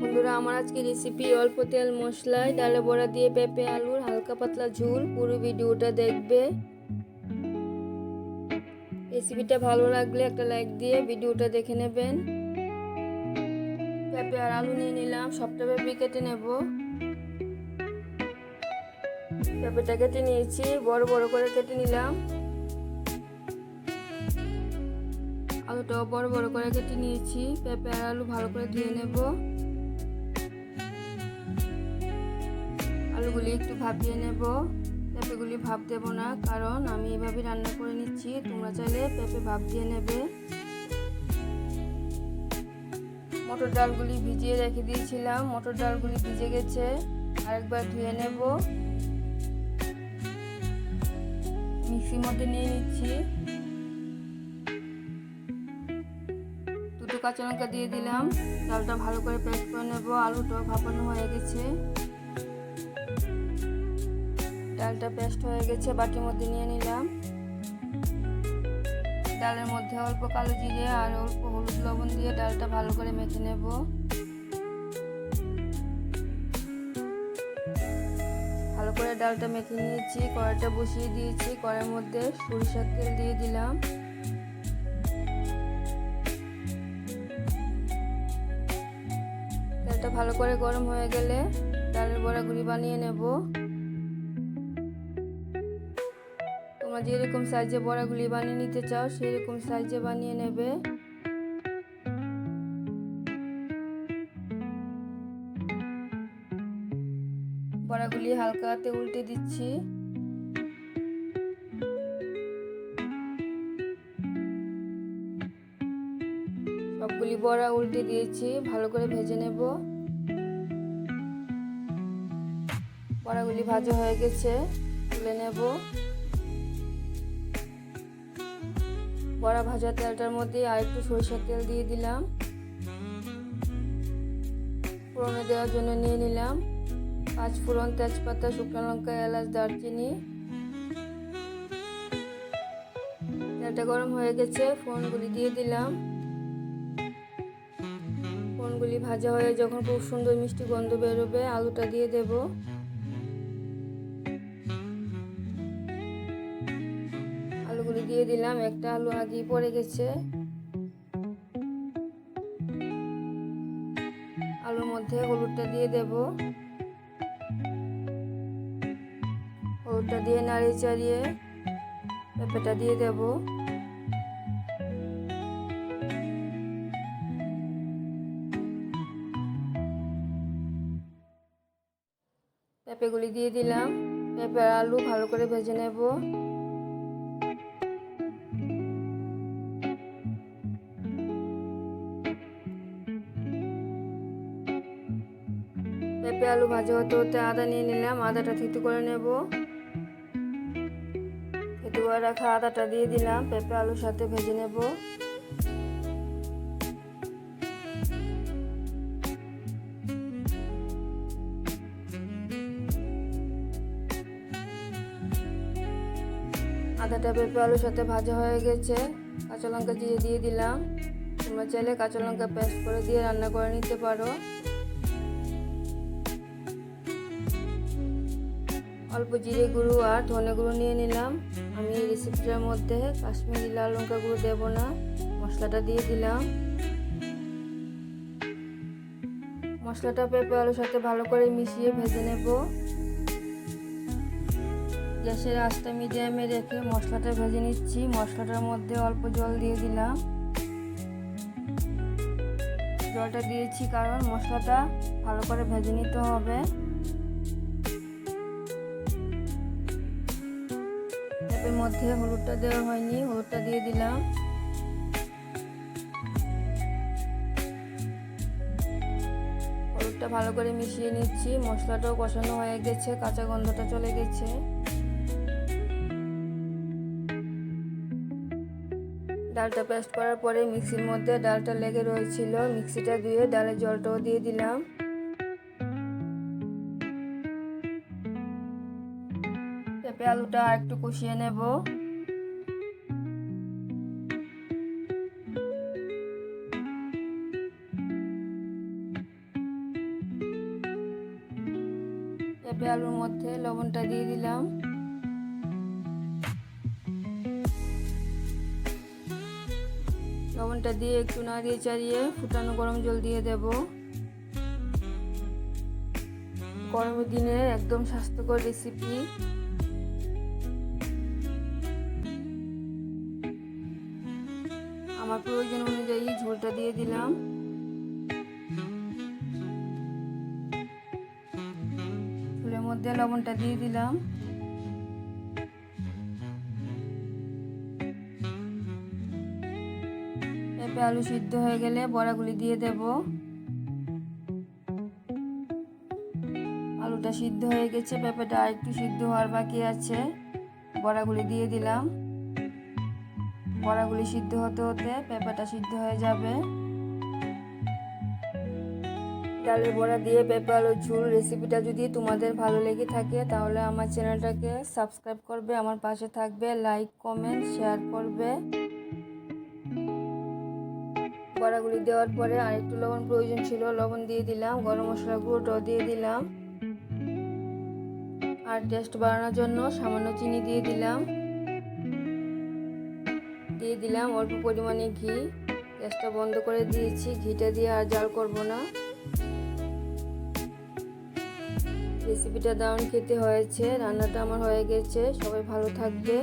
বন্ধুরা, আমার আজকে রেসিপি অল্প তেল মশলায় ডালে বড়া দিয়ে পেঁপে আলুর হালকা পাতলা ঝোল। পুরো ভিডিওটা দেখবে। রেসিপিটা ভালো লাগলে একটা লাইক দিয়ে ভিডিওটা দেখে নেবেন। পেঁপে আর আলু নিয়ে নিলাম, সবটা পেঁপে কেটে নেব। পেঁপেটা কেটে নিয়েছি, বড় বড় করে কেটে নিলাম। আলুটাও বড় বড় করে কেটে নিয়েছি। পেঁপে আর আলু ভালো করে ধুয়ে নেব। আলুগুলি একটু ভাপিয়ে নেব। পেঁপেগুলি ভাপ দেব না, কারণ আমি এভাবে রান্না করে নিচ্ছি। তোমরা চাইলে পেঁপে ভাপ দিয়ে নেবে। মটর ডালগুলি ভিজিয়ে রেখে দিয়েছিলাম, মটর ডালগুলি ভিজে গেছে। আরেকবার ধুয়ে নেব। মিক্সির মধ্যে নিয়ে নিচ্ছি। দুটো কাঁচা লঙ্কা দিয়ে দিলাম। ডালটা ভালো করে পেস্ট করে নেব। আলুটাও ভাপানো হয়ে গেছে। ডালটা পেস্ট হয়ে গেছে, বাটির মধ্যে নিয়ে নিলাম। ডালের মধ্যে অল্প কালো জিরে আর অল্প হলুদ লবণ দিয়ে ডালটা ভালো করে মেখে নেব। ভালো করে ডালটা মেখে নিয়েছি। কড়াইটা বসিয়ে দিয়েছি। কড়াইয়ের মধ্যে সরিষার তেল দিয়ে দিলাম। তেলটা ভালো করে গরম হয়ে গেলে ডালের বড়াগুলি বানিয়ে নেব। তোমরা যেরকম সাইজে বড়াগুলি বানিয়ে নিতে চাও সেরকম সাইজে বানিয়ে নেবে। বড়াগুলি হালকা হাতে উল্টে দিচ্ছি। সবগুলি বড়া উল্টে দিয়েছি, ভালো করে ভেজে নেব। বড়াগুলি ভাজা হয়ে গেছে, তুলে নেব। বড়া ভাজা তেলটার মধ্যে আরেকটু সরিষার তেল দিয়ে দিলাম। ফোড়নে দেওয়ার জন্য নিয়ে নিলাম 5 ফোড়ন, তেজপাতা, শুকনো লঙ্কা, এলাচ, দারচিনি। তেলটা গরম হয়ে গেছে, ফোড়নগুলি দিয়ে দিলাম। ফোড়নগুলি ভাজা হয়ে যখন খুব সুন্দর মিষ্টি গন্ধ বেরোবে, আলুটা দিয়ে দেব। আলুগুলি দিয়ে দিলাম। একটা আলু আগেই পড়ে গেছে। আলুর মধ্যে হলুদটা দিয়ে দেব। হলুদটা দিয়ে নাড়িয়ে চাড়িয়ে পেঁপেটা দিয়ে দেব। পেঁপেগুলি দিয়ে দিলাম। পেঁপে আর আলু ভালো করে ভেজে নেব। পেঁপে আলু ভাজা হতে হতে আদা নিয়ে নিলাম। আদাটা থেতু করে নেব। থেতু করে রাখা আদাটা দিয়ে দিলাম। পেঁপে আলুর সাথে ভেজে নেব। আদাটা পেঁপে আলুর সাথে ভাজা হয়ে গেছে। কাঁচা লঙ্কা দিয়ে দিলাম। তোমরা চাইলে কাঁচা লঙ্কা পেস্ট করে দিয়ে রান্না করে নিতে পারো। অল্প জিরে গুঁড়ো আর ধনে গুঁড়ো নিয়ে নিলাম। আমি এই রেসিপিটার মধ্যে কাশ্মীরি লাল লঙ্কা গুঁড়ো দেবো না। মশলাটা দিয়ে দিলাম। মশলাটা পেঁপে আলুর সাথে ভালো করে মিশিয়ে ভেজে নেব। গ্যাসের আঁচটা মিডিয়ামে রেখে মশলাটা ভেজে নিচ্ছি। মশলাটার মধ্যে অল্প জল দিয়ে দিলাম। জলটা দিয়েছি কারণ মশলাটা ভালো করে ভেজে নিতে হবে। পেঁপের মধ্যে হলুদটা দেওয়া হয়নি, হলুদটা দিয়ে দিলাম। হলুদটা ভালো করে মিশিয়ে নিচ্ছি। মশলাটাও কষানো হয়ে গেছে, কাঁচা গন্ধটা চলে গেছে। ডালটা পেস্ট করার পরে মিক্সির মধ্যে ডালটা লেগে রয়েছিল, মিক্সিটা ধুয়ে ডালের জলটাও দিয়ে দিলাম। পেঁপে আলুটা আর একটু কষিয়ে নেব। পেঁপে আলুর মধ্যে লবণটা দিয়ে দিলাম। লবণটা দিয়ে একটু নাড়িয়ে চাড়িয়ে ফুটানো গরম জল দিয়ে দেব। গরমের দিনে একদম স্বাস্থ্যকর রেসিপি। আমার প্রয়োজন অনুযায়ী ঝোলটা দিয়ে দিলাম। ঝোলের মধ্যে লবণটা দিয়ে দিলাম। পেঁপে আলু সিদ্ধ হয়ে গেলে বড়াগুলি দিয়ে দেব। আলুটা সিদ্ধ হয়ে গেছে, পেঁপেটা আরেকটু সিদ্ধ হওয়ার বাকি আছে। বড়াগুলি দিয়ে দিলাম। বড়াগুলি সিদ্ধ হতে হতে পেঁপেটা সিদ্ধ হয়ে যাবে। ডালের বড়া দিয়ে পেঁপে আলুর ঝোল রেসিপিটা যদি তোমাদের ভালো লেগে থাকে তাহলে আমার চ্যানেলটাকে সাবস্ক্রাইব করবে, আমার পাশে থাকবে, লাইক কমেন্ট শেয়ার করবে। বড়াগুলি দেওয়ার পরে আরেকটু লবণ প্রয়োজন ছিল, লবণ দিয়ে দিলাম। গরম মশলা গুঁড়োটাও দিয়ে দিলাম। আর টেস্ট বাড়ানোর জন্য সামান্য চিনি দিয়ে দিলাম। দিয়ে দিলাম অল্প পরিমাণে ঘি। গ্যাসটা বন্ধ করে দিয়েছি, ঘিটা দিয়ে আর জাল করব না। রেসিপিটা দারুণ খেতে হয়েছে। রান্নাটা আমার হয়ে গেছে। সবাই ভালো থাকবে।